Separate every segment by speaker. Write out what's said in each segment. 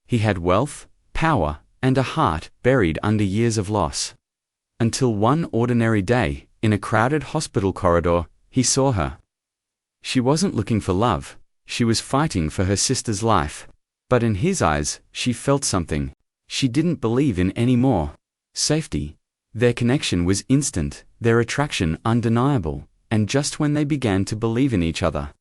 Speaker 1: He had wealth, power, and a heart buried under years of loss. Until one ordinary day, in a crowded hospital corridor, he saw her. She wasn't looking for love, she was fighting for her sister's life. But in his eyes, she felt something she didn't believe in anymore. Safety. Their connection was instant, their attraction undeniable, and just when they began to believe in each other,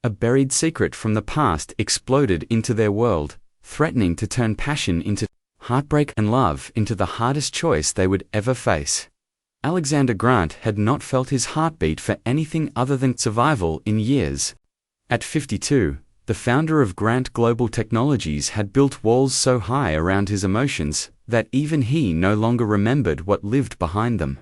Speaker 1: a buried secret from the past exploded into their world, threatening to turn passion into heartbreak and love into the hardest choice they would ever face. Alexander Grant had not felt his heartbeat for anything other than survival in years. At 52, the founder of Grant Global Technologies had built walls so high around his emotions that even he no longer remembered what lived behind them.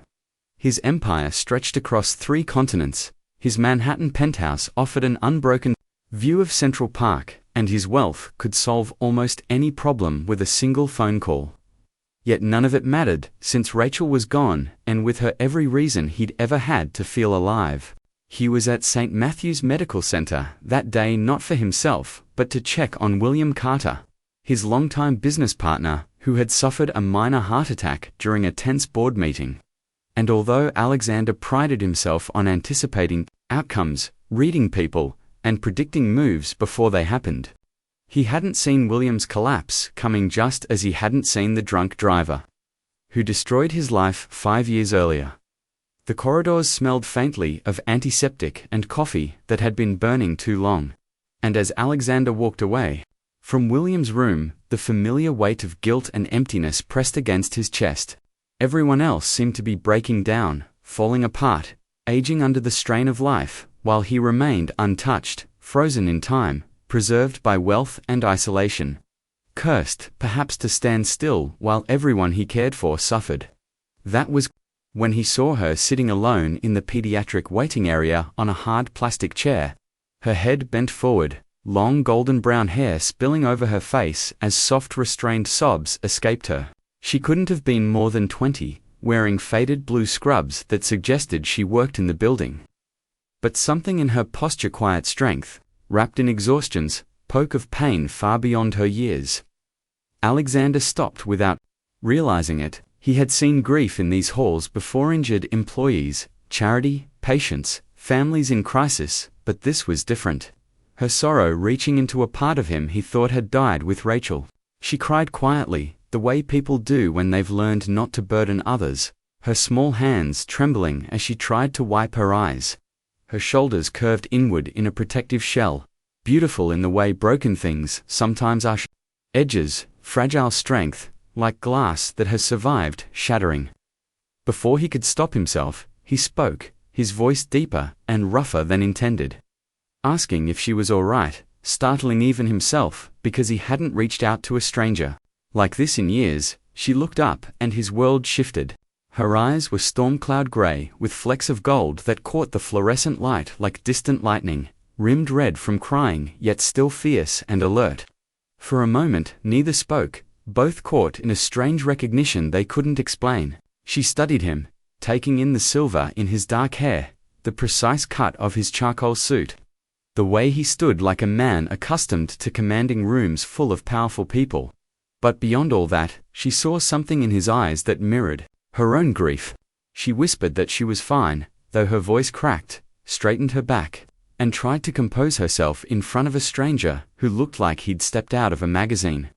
Speaker 1: His empire stretched across 3 continents, his Manhattan penthouse offered an unbroken view of Central Park, and his wealth could solve almost any problem with a single phone call. Yet none of it mattered, since Rachel was gone, and with her every reason he'd ever had to feel alive. He was at St. Matthew's Medical Center that day not for himself, but to check on William Carter, his longtime business partner, who had suffered a minor heart attack during a tense board meeting. And although Alexander prided himself on anticipating outcomes, reading people, and predicting moves before they happened, he hadn't seen William's collapse coming, just as he hadn't seen the drunk driver who destroyed his life 5 years earlier. The corridors smelled faintly of antiseptic and coffee that had been burning too long. And as Alexander walked away from William's room, the familiar weight of guilt and emptiness pressed against his chest. Everyone else seemed to be breaking down, falling apart, aging under the strain of life, while he remained untouched, frozen in time, preserved by wealth and isolation. Cursed, perhaps, to stand still while everyone he cared for suffered. That was when he saw her sitting alone in the pediatric waiting area on a hard plastic chair, her head bent forward, long golden brown hair spilling over her face as soft restrained sobs escaped her. She couldn't have been more than 20, wearing faded blue scrubs that suggested she worked in the building. But something in her posture, quiet strength, wrapped in exhaustion's poke of pain far beyond her years. Alexander stopped without realizing it. He had seen grief in these halls before: injured employees, charity, patients, families in crisis, but this was different. Her sorrow reaching into a part of him he thought had died with Rachel. She cried quietly, the way people do when they've learned not to burden others, her small hands trembling as she tried to wipe her eyes. Her shoulders curved inward in a protective shell, beautiful in the way broken things sometimes are. Edges, fragile strength, like glass that has survived shattering. Before he could stop himself, he spoke, his voice deeper and rougher than intended, asking if she was all right, startling even himself, because he hadn't reached out to a stranger like this in years. She looked up, and his world shifted. Her eyes were storm cloud gray, with flecks of gold that caught the fluorescent light like distant lightning, rimmed red from crying, yet still fierce and alert. For a moment, neither spoke, both caught in a strange recognition they couldn't explain. She studied him, taking in the silver in his dark hair, the precise cut of his charcoal suit, the way he stood like a man accustomed to commanding rooms full of powerful people. But beyond all that, she saw something in his eyes that mirrored her own grief. She whispered that she was fine, though her voice cracked, straightened her back, and tried to compose herself in front of a stranger who looked like he'd stepped out of a magazine,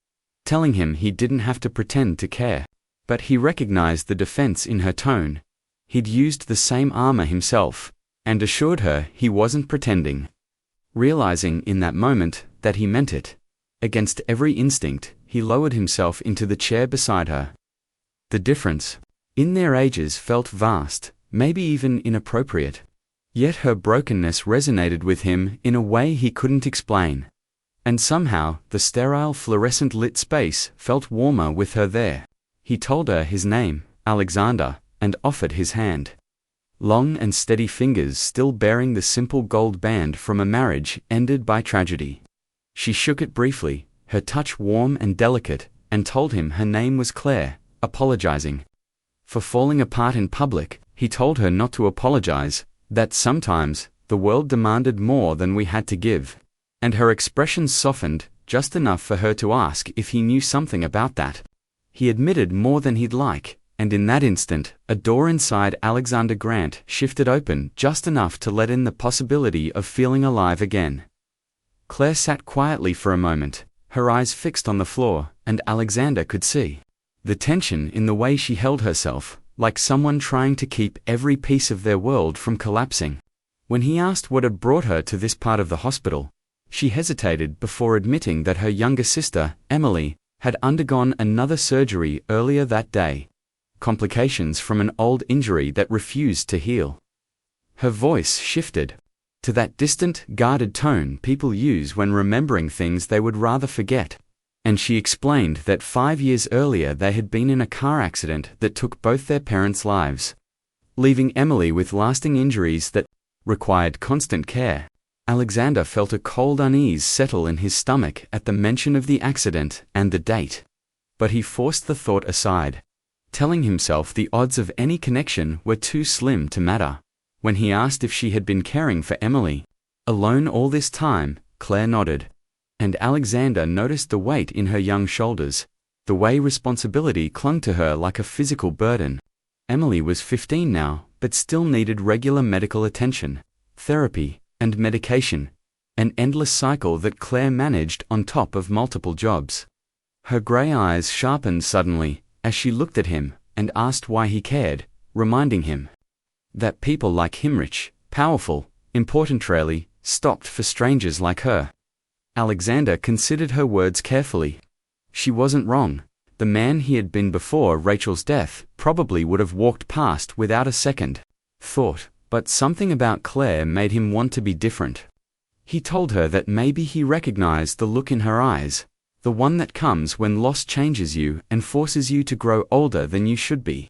Speaker 1: telling him he didn't have to pretend to care. But he recognized the defense in her tone. He'd used the same armor himself, and assured her he wasn't pretending. Realizing in that moment that he meant it, against every instinct, he lowered himself into the chair beside her. The difference in their ages felt vast, maybe even inappropriate. Yet her brokenness resonated with him in a way he couldn't explain. And somehow, the sterile fluorescent lit space felt warmer with her there. He told her his name, Alexander, and offered his hand. Long and steady fingers still bearing the simple gold band from a marriage ended by tragedy. She shook it briefly, her touch warm and delicate, and told him her name was Claire, apologizing for falling apart in public. He told her not to apologize, that sometimes the world demanded more than we had to give. And her expression softened, just enough for her to ask if he knew something about that. He admitted more than he'd like, and in that instant, a door inside Alexander Grant shifted open just enough to let in the possibility of feeling alive again. Claire sat quietly for a moment, her eyes fixed on the floor, and Alexander could see the tension in the way she held herself, like someone trying to keep every piece of their world from collapsing. When he asked what had brought her to this part of the hospital, she hesitated before admitting that her younger sister, Emily, had undergone another surgery earlier that day. Complications from an old injury that refused to heal. Her voice shifted to that distant, guarded tone people use when remembering things they would rather forget, and she explained that 5 years earlier they had been in a car accident that took both their parents' lives, leaving Emily with lasting injuries that required constant care. Alexander felt a cold unease settle in his stomach at the mention of the accident and the date. But he forced the thought aside, telling himself the odds of any connection were too slim to matter. When he asked if she had been caring for Emily alone all this time, Claire nodded, and Alexander noticed the weight in her young shoulders, the way responsibility clung to her like a physical burden. Emily was 15 now, but still needed regular medical attention, therapy, and medication, an endless cycle that Claire managed on top of multiple jobs. Her grey eyes sharpened suddenly as she looked at him and asked why he cared, reminding him that people like him, rich, powerful, important, rarely stopped for strangers like her. Alexander considered her words carefully. She wasn't wrong. The man he had been before Rachel's death probably would have walked past without a second thought, but something about Claire made him want to be different. He told her that maybe he recognized the look in her eyes, the one that comes when loss changes you and forces you to grow older than you should be.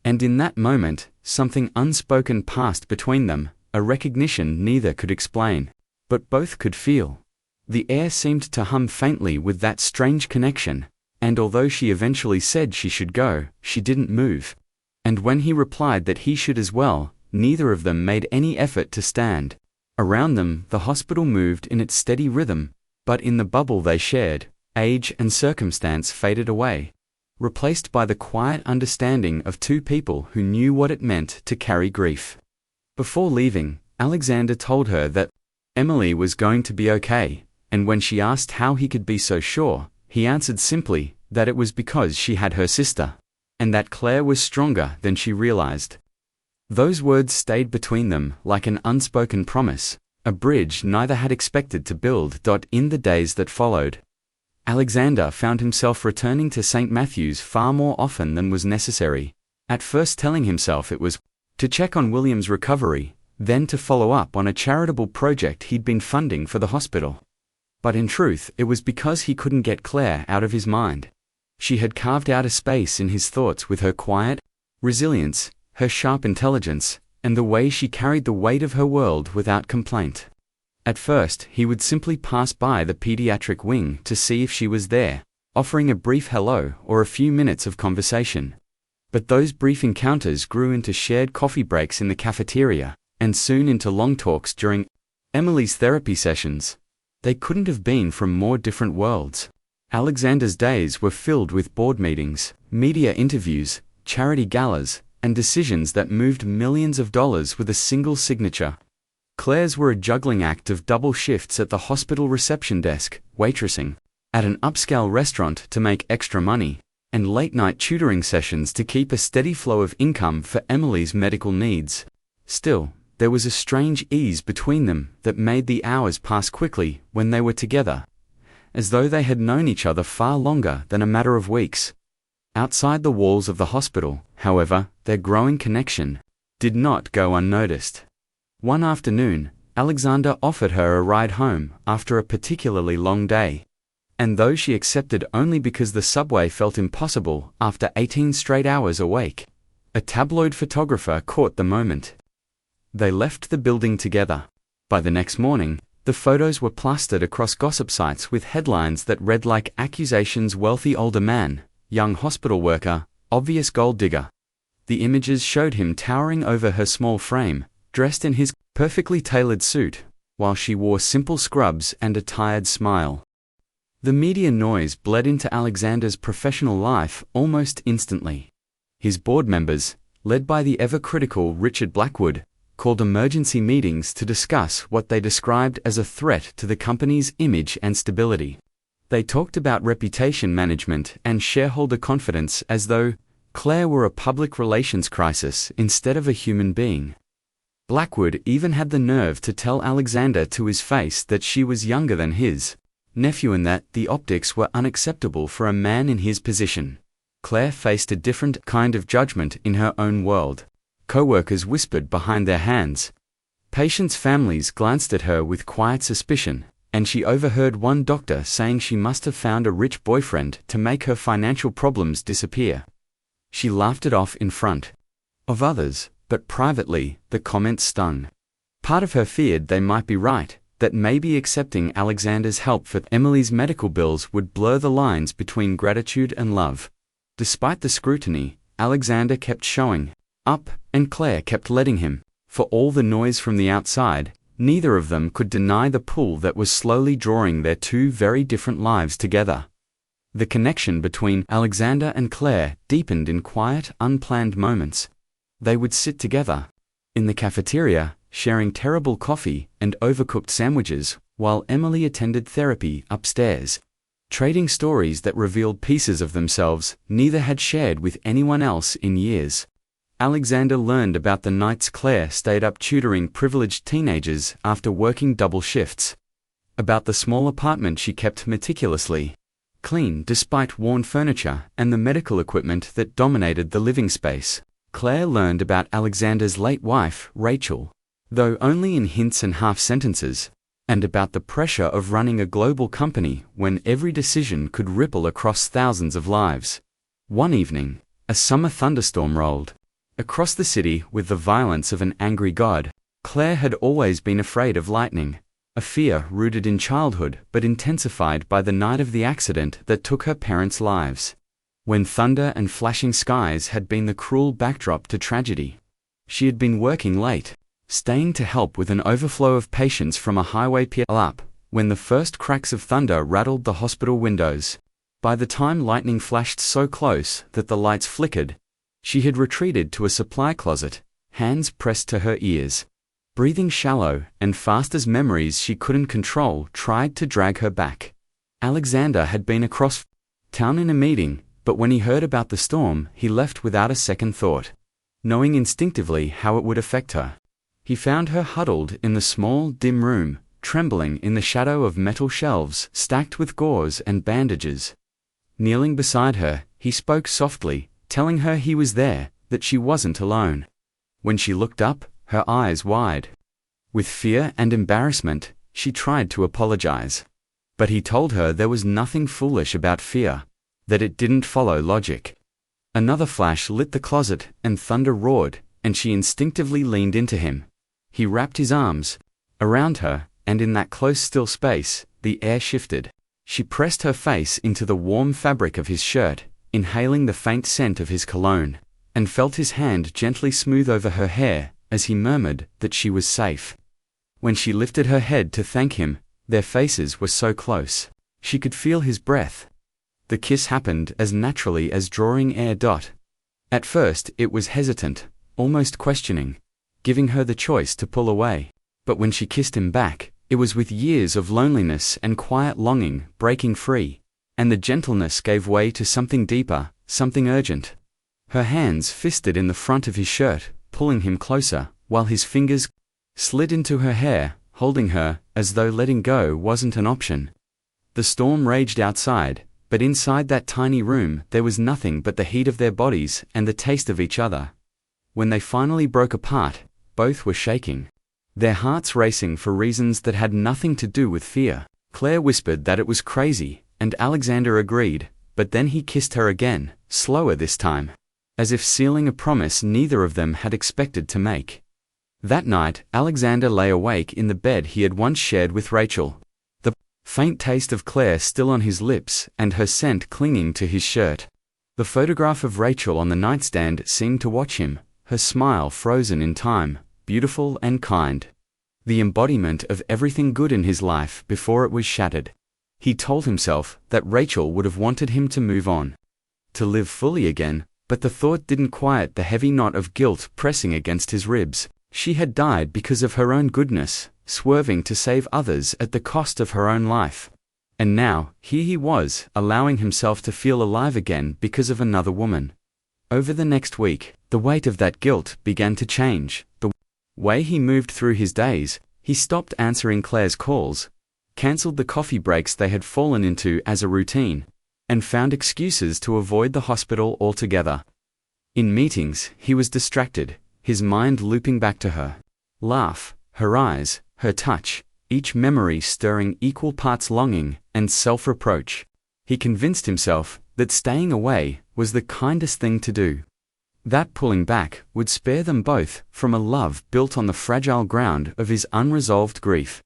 Speaker 1: And in that moment, something unspoken passed between them, a recognition neither could explain, but both could feel. The air seemed to hum faintly with that strange connection, and although she eventually said she should go, she didn't move. And when he replied that he should as well, neither of them made any effort to stand. Around them, the hospital moved in its steady rhythm, but in the bubble they shared, age and circumstance faded away, replaced by the quiet understanding of two people who knew what it meant to carry grief. Before leaving, Alexander told her that Emily was going to be okay, and when she asked how he could be so sure, he answered simply that it was because she had her sister, and that Claire was stronger than she realized. Those words stayed between them like an unspoken promise, a bridge neither had expected to build. In the days that followed, Alexander found himself returning to St. Matthew's far more often than was necessary, at first telling himself it was to check on William's recovery, then to follow up on a charitable project he'd been funding for the hospital. But in truth, it was because he couldn't get Claire out of his mind. She had carved out a space in his thoughts with her quiet resilience, her sharp intelligence, and the way she carried the weight of her world without complaint. At first, he would simply pass by the pediatric wing to see if she was there, offering a brief hello or a few minutes of conversation. But those brief encounters grew into shared coffee breaks in the cafeteria, and soon into long talks during Emily's therapy sessions. They couldn't have been from more different worlds. Alexander's days were filled with board meetings, media interviews, charity galas, and decisions that moved millions of dollars with a single signature. Claire's were a juggling act of double shifts at the hospital reception desk, waitressing at an upscale restaurant to make extra money, and late-night tutoring sessions to keep a steady flow of income for Emily's medical needs. Still, there was a strange ease between them that made the hours pass quickly when they were together, as though they had known each other far longer than a matter of weeks. Outside the walls of the hospital, however, their growing connection did not go unnoticed. One afternoon, Alexander offered her a ride home after a particularly long day, and though she accepted only because the subway felt impossible after 18 straight hours awake, a tabloid photographer caught the moment. They left the building together. By the next morning, the photos were plastered across gossip sites with headlines that read like accusations: wealthy older man, young hospital worker, obvious gold digger. The images showed him towering over her small frame, dressed in his perfectly tailored suit, while she wore simple scrubs and a tired smile. The media noise bled into Alexander's professional life almost instantly. His board members, led by the ever-critical Richard Blackwood, called emergency meetings to discuss what they described as a threat to the company's image and stability. They talked about reputation management and shareholder confidence as though Claire were a public relations crisis instead of a human being. Blackwood even had the nerve to tell Alexander to his face that she was younger than his nephew and that the optics were unacceptable for a man in his position. Claire faced a different kind of judgment in her own world. Co-workers whispered behind their hands. Patients' families glanced at her with quiet suspicion, and she overheard one doctor saying she must have found a rich boyfriend to make her financial problems disappear. She laughed it off in front of others, but privately, the comments stung. Part of her feared they might be right, that maybe accepting Alexander's help for Emily's medical bills would blur the lines between gratitude and love. Despite the scrutiny, Alexander kept showing up, and Claire kept letting him. For all the noise from the outside, neither of them could deny the pull that was slowly drawing their two very different lives together. The connection between Alexander and Claire deepened in quiet, unplanned moments. They would sit together in the cafeteria, sharing terrible coffee and overcooked sandwiches, while Emily attended therapy upstairs, trading stories that revealed pieces of themselves neither had shared with anyone else in years. Alexander learned about the nights Claire stayed up tutoring privileged teenagers after working double shifts, about the small apartment she kept meticulously clean despite worn furniture and the medical equipment that dominated the living space. Claire learned about Alexander's late wife, Rachel, though only in hints and half-sentences, and about the pressure of running a global company when every decision could ripple across thousands of lives. One evening, a summer thunderstorm rolled across the city with the violence of an angry god. Claire had always been afraid of lightning, a fear rooted in childhood but intensified by the night of the accident that took her parents' lives. When thunder and flashing skies had been the cruel backdrop to tragedy, she had been working late, staying to help with an overflow of patients from a highway pier up, when the first cracks of thunder rattled the hospital windows. By the time lightning flashed so close that the lights flickered, she had retreated to a supply closet, hands pressed to her ears. Breathing shallow and fast as memories she couldn't control tried to drag her back. Alexander had been across town in a meeting, but when he heard about the storm, he left without a second thought, knowing instinctively how it would affect her. He found her huddled in the small, dim room, trembling in the shadow of metal shelves stacked with gauze and bandages. Kneeling beside her, he spoke softly, telling her he was there, that she wasn't alone. When she looked up, her eyes wide with fear and embarrassment, she tried to apologize. But he told her there was nothing foolish about fear, that it didn't follow logic. Another flash lit the closet, and thunder roared, and she instinctively leaned into him. He wrapped his arms around her, and in that close still space, the air shifted. She pressed her face into the warm fabric of his shirt, inhaling the faint scent of his cologne, and felt his hand gently smooth over her hair as he murmured that she was safe. When she lifted her head to thank him, their faces were so close. She could feel his breath. The kiss happened as naturally as drawing air. At first it was hesitant, almost questioning, giving her the choice to pull away. But when she kissed him back, it was with years of loneliness and quiet longing breaking free, and the gentleness gave way to something deeper, something urgent. Her hands fisted in the front of his shirt, pulling him closer, while his fingers slid into her hair, holding her, as though letting go wasn't an option. The storm raged outside, but inside that tiny room there was nothing but the heat of their bodies and the taste of each other. When they finally broke apart, both were shaking, their hearts racing for reasons that had nothing to do with fear. Claire whispered that it was crazy, and Alexander agreed, but then he kissed her again, slower this time, as if sealing a promise neither of them had expected to make. That night, Alexander lay awake in the bed he had once shared with Rachel, the faint taste of Claire still on his lips and her scent clinging to his shirt. The photograph of Rachel on the nightstand seemed to watch him, her smile frozen in time, beautiful and kind, the embodiment of everything good in his life before it was shattered. He told himself that Rachel would have wanted him to move on, to live fully again, but the thought didn't quiet the heavy knot of guilt pressing against his ribs. She had died because of her own goodness, swerving to save others at the cost of her own life. And now, here he was, allowing himself to feel alive again because of another woman. Over the next week, the weight of that guilt began to change. The way he moved through his days, he stopped answering Claire's calls, cancelled the coffee breaks they had fallen into as a routine, and found excuses to avoid the hospital altogether. In meetings, he was distracted, his mind looping back to her laugh, her eyes, her touch, each memory stirring equal parts longing and self-reproach. He convinced himself that staying away was the kindest thing to do. That pulling back would spare them both from a love built on the fragile ground of his unresolved grief.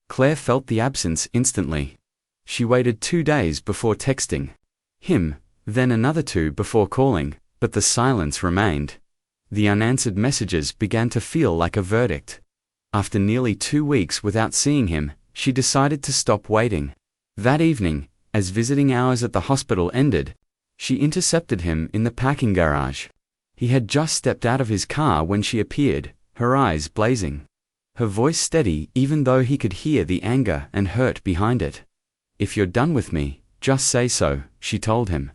Speaker 1: Claire felt the absence instantly. She waited 2 days before texting him, then another 2 before calling, but the silence remained. The unanswered messages began to feel like a verdict. After nearly 2 weeks without seeing him, she decided to stop waiting. That evening, as visiting hours at the hospital ended, she intercepted him in the parking garage. He had just stepped out of his car when she appeared, her eyes blazing, her voice steady even though he could hear the anger and hurt behind it. "If you're done with me, just say so," she told him.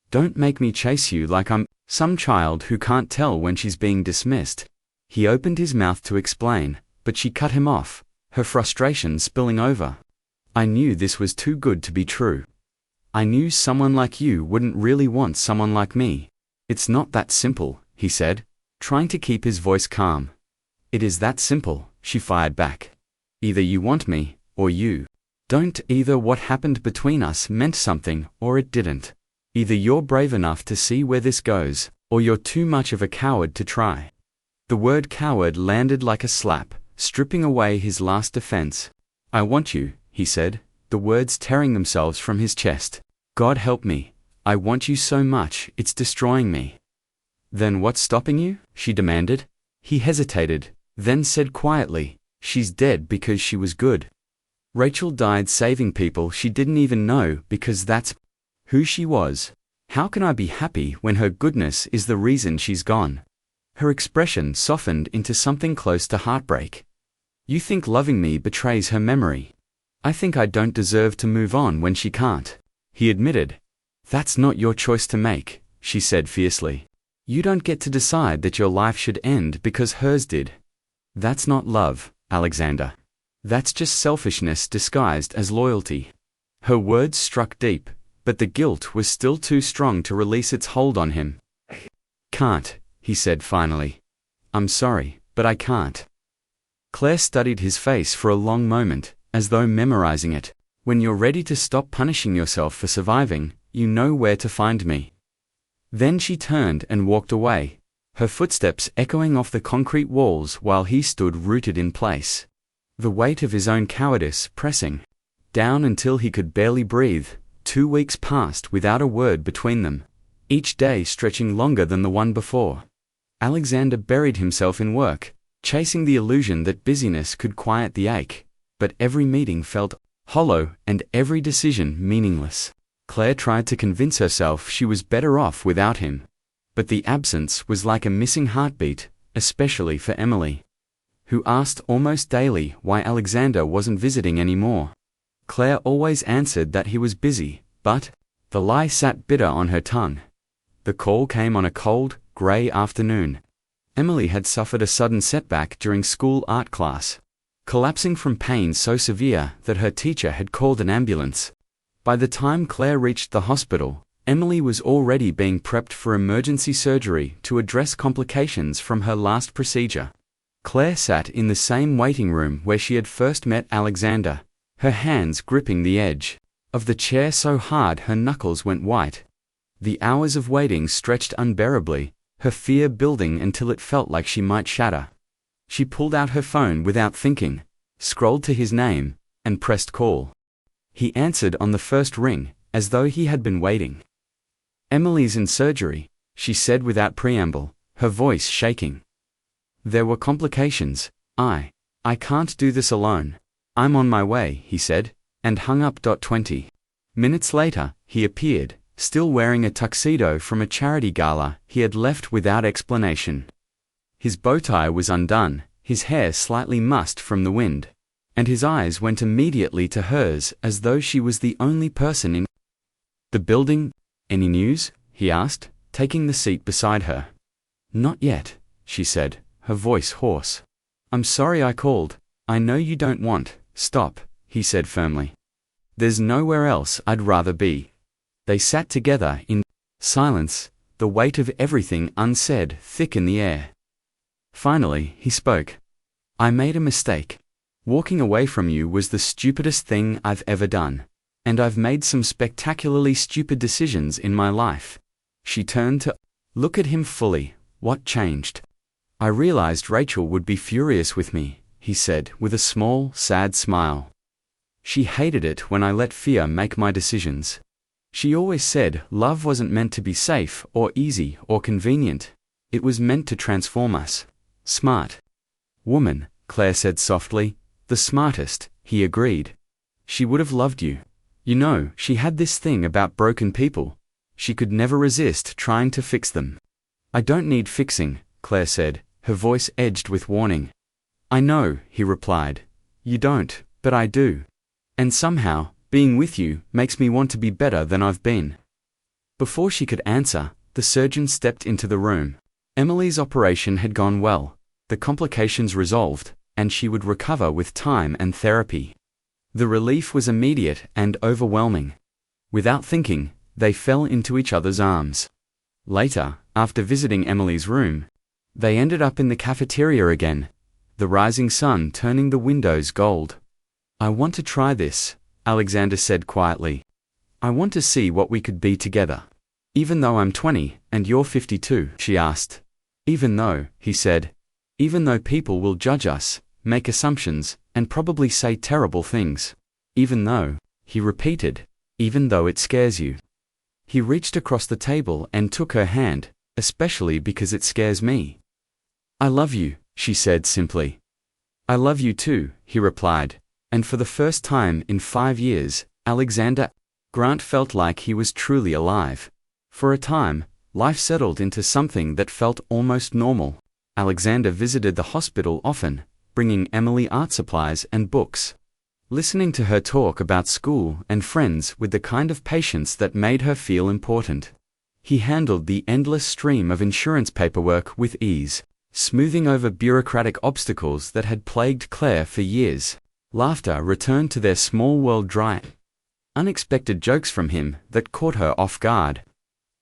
Speaker 1: "Don't make me chase you like I'm some child who can't tell when she's being dismissed." He opened his mouth to explain, but she cut him off, her frustration spilling over. "I knew this was too good to be true. I knew someone like you wouldn't really want someone like me." "It's not that simple," he said, trying to keep his voice calm. "It is that simple," she fired back. "Either you want me, or you don't. Either what happened between us meant something, or it didn't. Either you're brave enough to see where this goes, or you're too much of a coward to try." The word coward landed like a slap, stripping away his last defense. "I want you," he said, the words tearing themselves from his chest. "God help me. I want you so much, it's destroying me." "Then what's stopping you?" she demanded. He hesitated, then said quietly, "She's dead because she was good. Rachel died saving people she didn't even know because that's who she was. How can I be happy when her goodness is the reason she's gone?" Her expression softened into something close to heartbreak. "You think loving me betrays her memory. I think I don't deserve to move on when she can't," he admitted. "That's not your choice to make," she said fiercely. "You don't get to decide that your life should end because hers did. That's not love, Alexander. That's just selfishness disguised as loyalty." Her words struck deep, but the guilt was still too strong to release its hold on him. "Can't," he said finally. "I'm sorry, but I can't." Claire studied his face for a long moment, as though memorizing it. "When you're ready to stop punishing yourself for surviving, you know where to find me." Then she turned and walked away, her footsteps echoing off the concrete walls while he stood rooted in place. The weight of his own cowardice pressing down until he could barely breathe. 2 weeks passed without a word between them, each day stretching longer than the one before. Alexander buried himself in work, chasing the illusion that busyness could quiet the ache, but every meeting felt hollow and every decision meaningless. Claire tried to convince herself she was better off without him, but the absence was like a missing heartbeat, especially for Emily, who asked almost daily why Alexander wasn't visiting anymore. Claire always answered that he was busy, but the lie sat bitter on her tongue. The call came on a cold, grey afternoon. Emily had suffered a sudden setback during school art class, collapsing from pain so severe that her teacher had called an ambulance. By the time Claire reached the hospital, Emily was already being prepped for emergency surgery to address complications from her last procedure. Claire sat in the same waiting room where she had first met Alexander, her hands gripping the edge of the chair so hard her knuckles went white. The hours of waiting stretched unbearably, her fear building until it felt like she might shatter. She pulled out her phone without thinking, scrolled to his name, and pressed call. He answered on the first ring, as though he had been waiting. "Emily's in surgery," she said without preamble, her voice shaking. "There were complications. I can't do this alone." "I'm on my way," he said, and hung up. 20 minutes later, he appeared, still wearing a tuxedo from a charity gala he had left without explanation. His bow tie was undone, his hair slightly mussed from the wind, and his eyes went immediately to hers as though she was the only person in the building. "Any news?" he asked, taking the seat beside her. "Not yet," she said, her voice hoarse. "I'm sorry I called. I know you don't want." "Stop," he said firmly. "There's nowhere else I'd rather be." They sat together in silence, the weight of everything unsaid thick in the air. Finally, he spoke. "I made a mistake. Walking away from you was the stupidest thing I've ever done. And I've made some spectacularly stupid decisions in my life." She turned to look at him fully. "What changed?" "I realized Rachel would be furious with me," he said with a small, sad smile. "She hated it when I let fear make my decisions. She always said love wasn't meant to be safe or easy or convenient. It was meant to transform us." "Smart woman," Claire said softly. "The smartest," he agreed. "She would have loved you. You know, she had this thing about broken people. She could never resist trying to fix them." "I don't need fixing," Claire said, her voice edged with warning. "I know," he replied. "You don't, but I do. And somehow, being with you makes me want to be better than I've been." Before she could answer, the surgeon stepped into the room. Emily's operation had gone well, the complications resolved, and she would recover with time and therapy. The relief was immediate and overwhelming. Without thinking, they fell into each other's arms. Later, after visiting Emily's room, they ended up in the cafeteria again, the rising sun turning the windows gold. "I want to try this," Alexander said quietly. "I want to see what we could be together." "Even though I'm 20 and you're 52, she asked. "Even though," he said. "Even though people will judge us, make assumptions, and probably say terrible things." "Even though," he repeated, "even though it scares you." He reached across the table and took her hand, "Especially because it scares me." "I love you," she said simply. "I love you too," he replied, and for the first time in 5 years, Alexander Grant felt like he was truly alive. For a time, life settled into something that felt almost normal. Alexander visited the hospital often, bringing Emily art supplies and books. Listening to her talk about school and friends with the kind of patience that made her feel important. He handled the endless stream of insurance paperwork with ease, smoothing over bureaucratic obstacles that had plagued Claire for years. Laughter returned to their small world dry. Unexpected jokes from him that caught her off guard.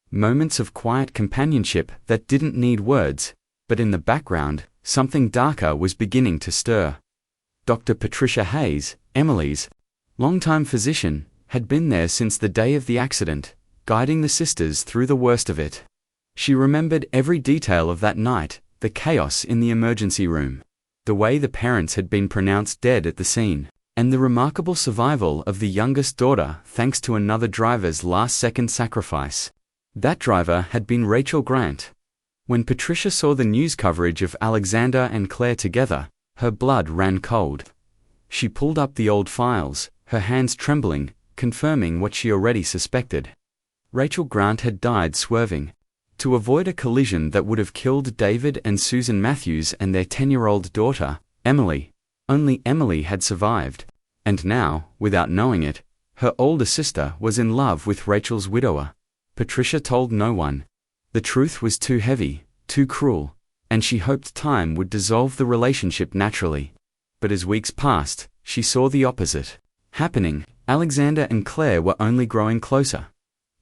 Speaker 1: Moments of quiet companionship that didn't need words, but in the background, something darker was beginning to stir. Dr. Patricia Hayes, Emily's longtime physician, had been there since the day of the accident, guiding the sisters through the worst of it. She remembered every detail of that night, the chaos in the emergency room, the way the parents had been pronounced dead at the scene, and the remarkable survival of the youngest daughter thanks to another driver's last-second sacrifice. That driver had been Rachel Grant. When Patricia saw the news coverage of Alexander and Claire together, her blood ran cold. She pulled up the old files, her hands trembling, confirming what she already suspected. Rachel Grant had died swerving to avoid a collision that would have killed David and Susan Matthews and their 10-year-old daughter, Emily. Only Emily had survived. And now, without knowing it, her older sister was in love with Rachel's widower. Patricia told no one. The truth was too heavy, too cruel, and she hoped time would dissolve the relationship naturally. But as weeks passed, she saw the opposite happening. Alexander and Claire were only growing closer.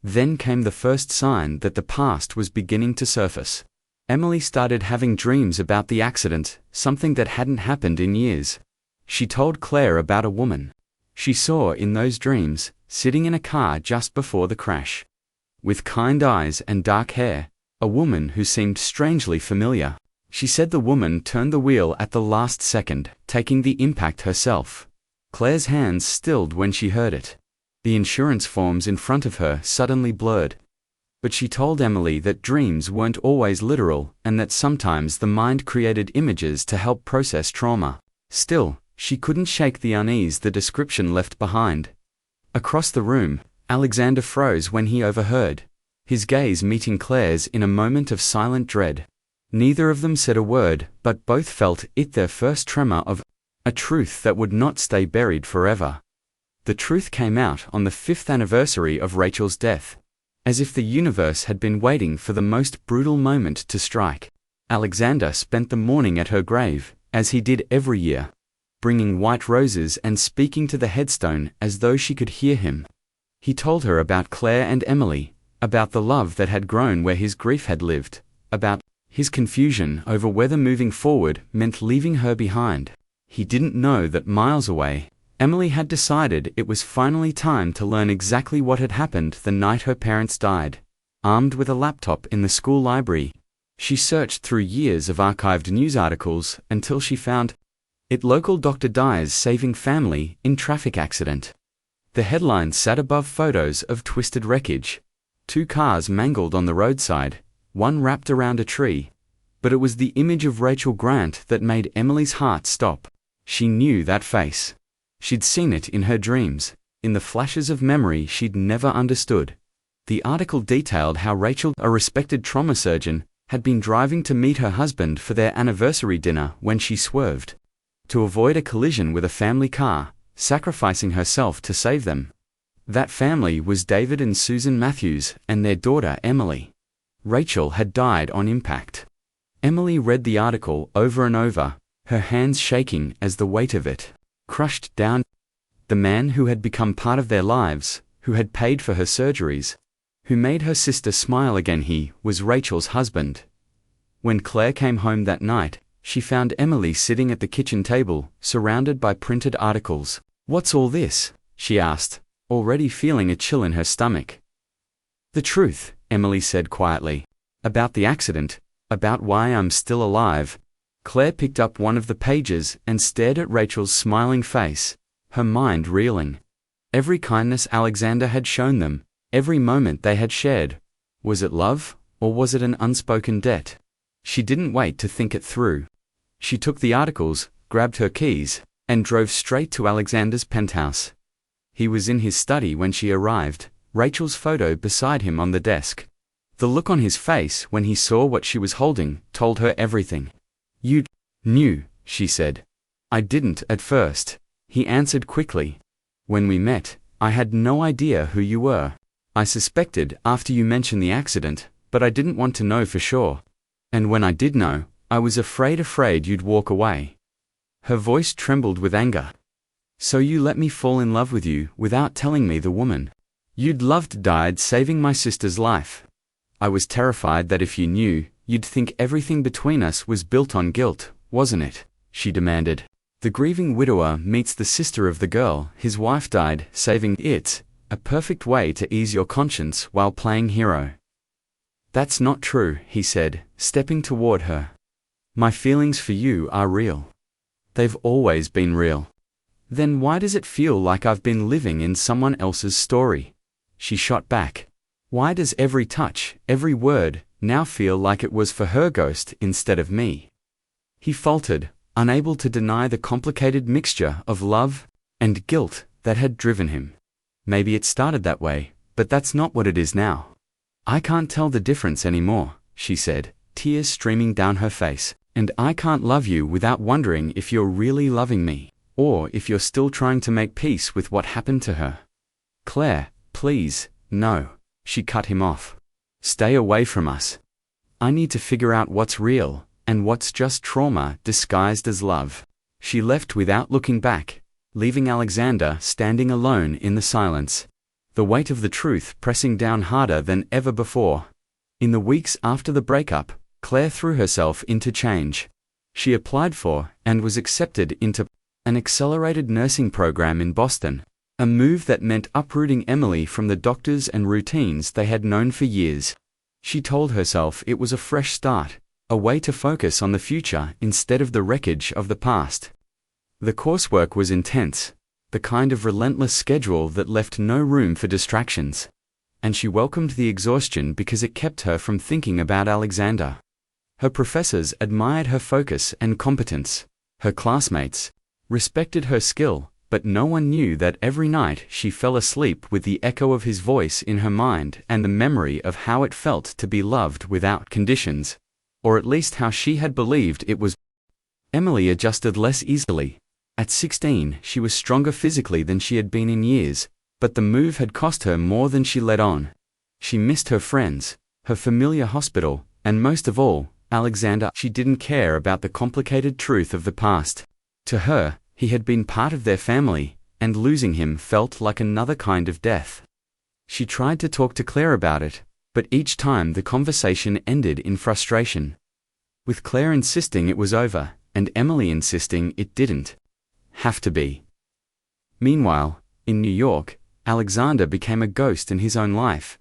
Speaker 1: Then came the first sign that the past was beginning to surface. Emily started having dreams about the accident, something that hadn't happened in years. She told Claire about a woman she saw in those dreams, sitting in a car just before the crash. With kind eyes and dark hair, a woman who seemed strangely familiar. She said the woman turned the wheel at the last second, taking the impact herself. Claire's hands stilled when she heard it. The insurance forms in front of her suddenly blurred. But she told Emily that dreams weren't always literal and that sometimes the mind created images to help process trauma. Still, She couldn't shake the unease the description left behind. Across the room, Alexander froze when he overheard, his gaze meeting Claire's in a moment of silent dread. Neither of them said a word, but both felt it their first tremor of a truth that would not stay buried forever. The truth came out on the 5th anniversary of Rachel's death, as if the universe had been waiting for the most brutal moment to strike. Alexander spent the morning at her grave, as he did every year, bringing white roses and speaking to the headstone as though she could hear him. He told her about Claire and Emily, about the love that had grown where his grief had lived, about his confusion over whether moving forward meant leaving her behind. He didn't know that miles away, Emily had decided it was finally time to learn exactly what had happened the night her parents died. Armed with a laptop in the school library, she searched through years of archived news articles until she found it. Local doctor dies saving family in traffic accident. The headline sat above photos of twisted wreckage. 2 cars mangled on the roadside, one wrapped around a tree. But it was the image of Rachel Grant that made Emily's heart stop. She knew that face. She'd seen it in her dreams, in the flashes of memory she'd never understood. The article detailed how Rachel, a respected trauma surgeon, had been driving to meet her husband for their anniversary dinner when she swerved to avoid a collision with a family car, sacrificing herself to save them. That family was David and Susan Matthews and their daughter Emily. Rachel had died on impact. Emily read the article over and over, her hands shaking as the weight of it crushed down. The man who had become part of their lives, who had paid for her surgeries, who made her sister smile again, he was Rachel's husband. When Claire came home that night, she found Emily sitting at the kitchen table, surrounded by printed articles. "What's all this?" she asked, already feeling a chill in her stomach. "The truth," Emily said quietly. "About the accident, about why I'm still alive." Claire picked up one of the pages and stared at Rachel's smiling face, her mind reeling. Every kindness Alexander had shown them, every moment they had shared. Was it love, or was it an unspoken debt? She didn't wait to think it through. She took the articles, grabbed her keys, and drove straight to Alexander's penthouse. He was in his study when she arrived, Rachel's photo beside him on the desk. The look on his face when he saw what she was holding told her everything. "You knew," she said. "I didn't at first," he answered quickly. "When we met, I had no idea who you were. I suspected after you mentioned the accident, but I didn't want to know for sure. And when I did know, I was afraid you'd walk away." Her voice trembled with anger. "So you let me fall in love with you without telling me the woman you'd loved died saving my sister's life. I was terrified that if you knew, you'd think everything between us was built on guilt, wasn't it?" she demanded. The grieving widower meets the sister of the girl his wife died saving. It's a perfect way to ease your conscience while playing hero. "That's not true," he said, stepping toward her. "My feelings for you are real. They've always been real. Then why does it feel like I've been living in someone else's story?" She shot back. "Why does every touch, every word, now feel like it was for her ghost instead of me?" He faltered, unable to deny the complicated mixture of love and guilt that had driven him. "Maybe it started that way, but that's not what it is now. I can't tell the difference anymore," she said, tears streaming down her face. "And I can't love you without wondering if you're really loving me, or if you're still trying to make peace with what happened to her." "Claire, please, no," she cut him off. "Stay away from us. I need to figure out what's real, and what's just trauma disguised as love." She left without looking back, leaving Alexander standing alone in the silence, the weight of the truth pressing down harder than ever before. In the weeks after the breakup, Claire threw herself into change. She applied for, and was accepted into, an accelerated nursing program in Boston, a move that meant uprooting Emily from the doctors and routines they had known for years. She told herself it was a fresh start, a way to focus on the future instead of the wreckage of the past. The coursework was intense, the kind of relentless schedule that left no room for distractions. And she welcomed the exhaustion because it kept her from thinking about Alexander. Her professors admired her focus and competence. Her classmates, respected her skill, but no one knew that every night she fell asleep with the echo of his voice in her mind and the memory of how it felt to be loved without conditions, or at least how she had believed it was. Emily adjusted less easily. At 16, she was stronger physically than she had been in years, but the move had cost her more than she let on. She missed her friends, her familiar hospital, and most of all, Alexander. She didn't care about the complicated truth of the past. To her, he had been part of their family, and losing him felt like another kind of death. She tried to talk to Claire about it, but each time the conversation ended in frustration, with Claire insisting it was over, and Emily insisting it didn't have to be. Meanwhile, in New York, Alexander became a ghost in his own life.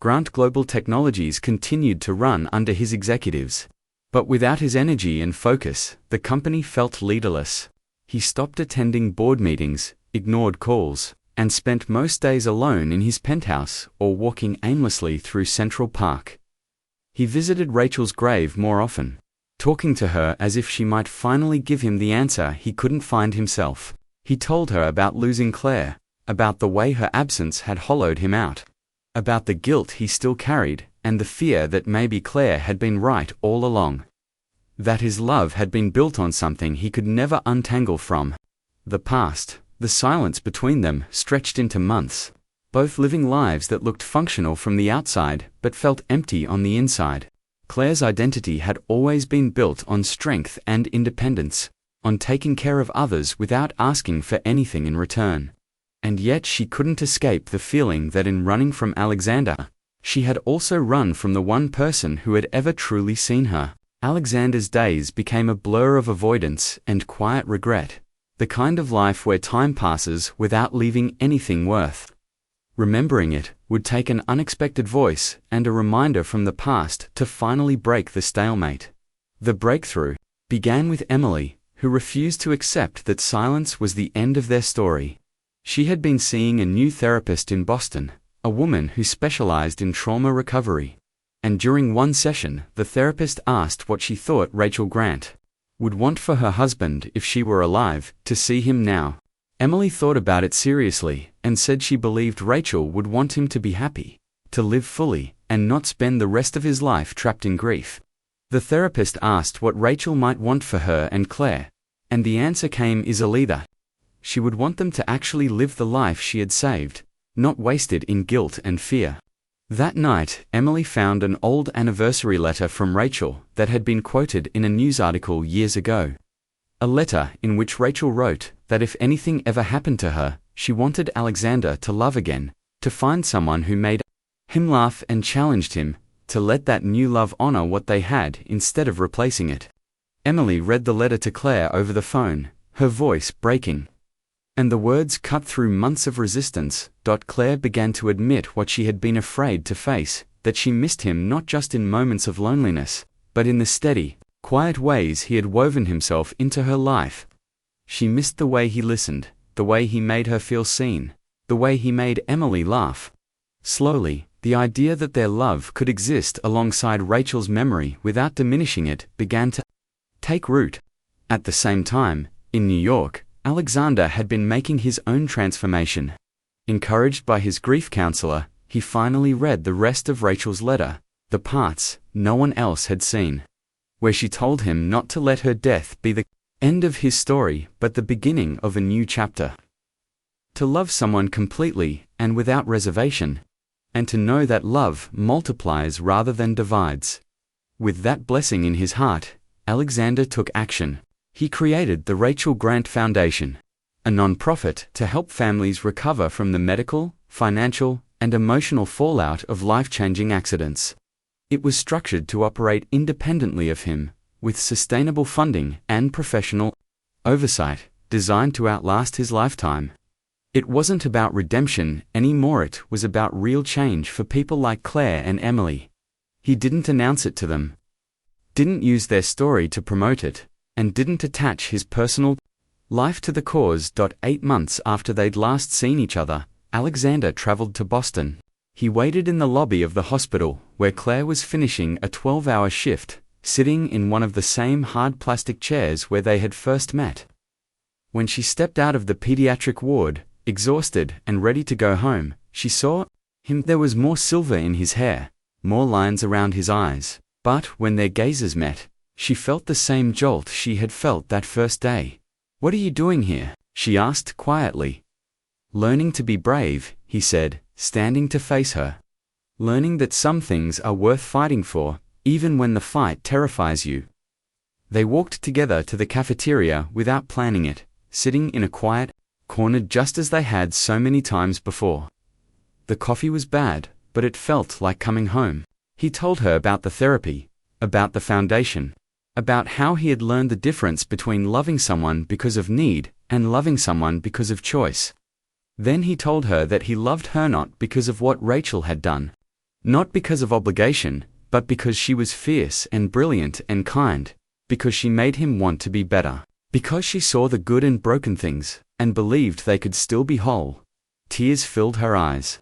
Speaker 1: Grant Global Technologies continued to run under his executives. But without his energy and focus, the company felt leaderless. He stopped attending board meetings, ignored calls, and spent most days alone in his penthouse or walking aimlessly through Central Park. He visited Rachel's grave more often, talking to her as if she might finally give him the answer he couldn't find himself. He told her about losing Claire, about the way her absence had hollowed him out, about the guilt he still carried, and the fear that maybe Claire had been right all along. That his love had been built on something he could never untangle from. The past, the silence between them, stretched into months, both living lives that looked functional from the outside but felt empty on the inside. Claire's identity had always been built on strength and independence, on taking care of others without asking for anything in return. And yet she couldn't escape the feeling that in running from Alexander, she had also run from the one person who had ever truly seen her. Alexander's days became a blur of avoidance and quiet regret, the kind of life where time passes without leaving anything worth remembering. It would take an unexpected voice and a reminder from the past to finally break the stalemate. The breakthrough began with Emily, who refused to accept that silence was the end of their story. She had been seeing a new therapist in Boston, a woman who specialized in trauma recovery. And during one session, the therapist asked what she thought Rachel Grant would want for her husband if she were alive, to see him now. Emily thought about it seriously, and said she believed Rachel would want him to be happy, to live fully, and not spend the rest of his life trapped in grief. The therapist asked what Rachel might want for her and Claire, and the answer came easily that she would want them to actually live the life she had saved, not wasted in guilt and fear. That night, Emily found an old anniversary letter from Rachel that had been quoted in a news article years ago. A letter in which Rachel wrote that if anything ever happened to her, she wanted Alexander to love again, to find someone who made him laugh and challenged him, to let that new love honor what they had instead of replacing it. Emily read the letter to Claire over the phone, her voice breaking, and the words cut through months of resistance. Claire began to admit what she had been afraid to face, that she missed him not just in moments of loneliness, but in the steady, quiet ways he had woven himself into her life. She missed the way he listened, the way he made her feel seen, the way he made Emily laugh. Slowly, the idea that their love could exist alongside Rachel's memory without diminishing it began to take root. At the same time, in New York, Alexander had been making his own transformation. Encouraged by his grief counselor, he finally read the rest of Rachel's letter, the parts no one else had seen, where she told him not to let her death be the end of his story but the beginning of a new chapter. To love someone completely and without reservation, and to know that love multiplies rather than divides. With that blessing in his heart, Alexander took action. He created the Rachel Grant Foundation, a non-profit to help families recover from the medical, financial, and emotional fallout of life-changing accidents. It was structured to operate independently of him, with sustainable funding and professional oversight, designed to outlast his lifetime. It wasn't about redemption anymore, it was about real change for people like Claire and Emily. He didn't announce it to them, didn't use their story to promote it, and didn't attach his personal life to the cause. 8 months after they'd last seen each other, Alexander traveled to Boston. He waited in the lobby of the hospital, where Claire was finishing a 12-hour shift, sitting in one of the same hard plastic chairs where they had first met. When she stepped out of the pediatric ward, exhausted and ready to go home, she saw him. There was more silver in his hair, more lines around his eyes. But when their gazes met, she felt the same jolt she had felt that first day. "What are you doing here?" she asked quietly. "Learning to be brave," he said, standing to face her. "Learning that some things are worth fighting for, even when the fight terrifies you." They walked together to the cafeteria without planning it, sitting in a quiet corner just as they had so many times before. The coffee was bad, but it felt like coming home. He told her about the therapy, about the foundation, about how he had learned the difference between loving someone because of need and loving someone because of choice. Then he told her that he loved her not because of what Rachel had done, not because of obligation, but because she was fierce and brilliant and kind, because she made him want to be better, because she saw the good in broken things and believed they could still be whole. Tears filled her eyes.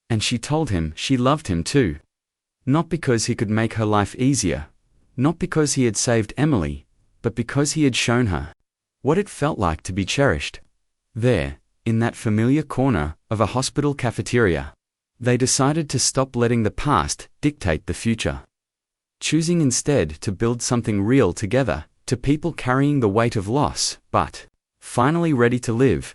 Speaker 1: And she told him she loved him too. Not because he could make her life easier, not because he had saved Emily, but because he had shown her what it felt like to be cherished. There, in that familiar corner of a hospital cafeteria, they decided to stop letting the past dictate the future, choosing instead to build something real together, to people carrying the weight of loss, but finally ready to live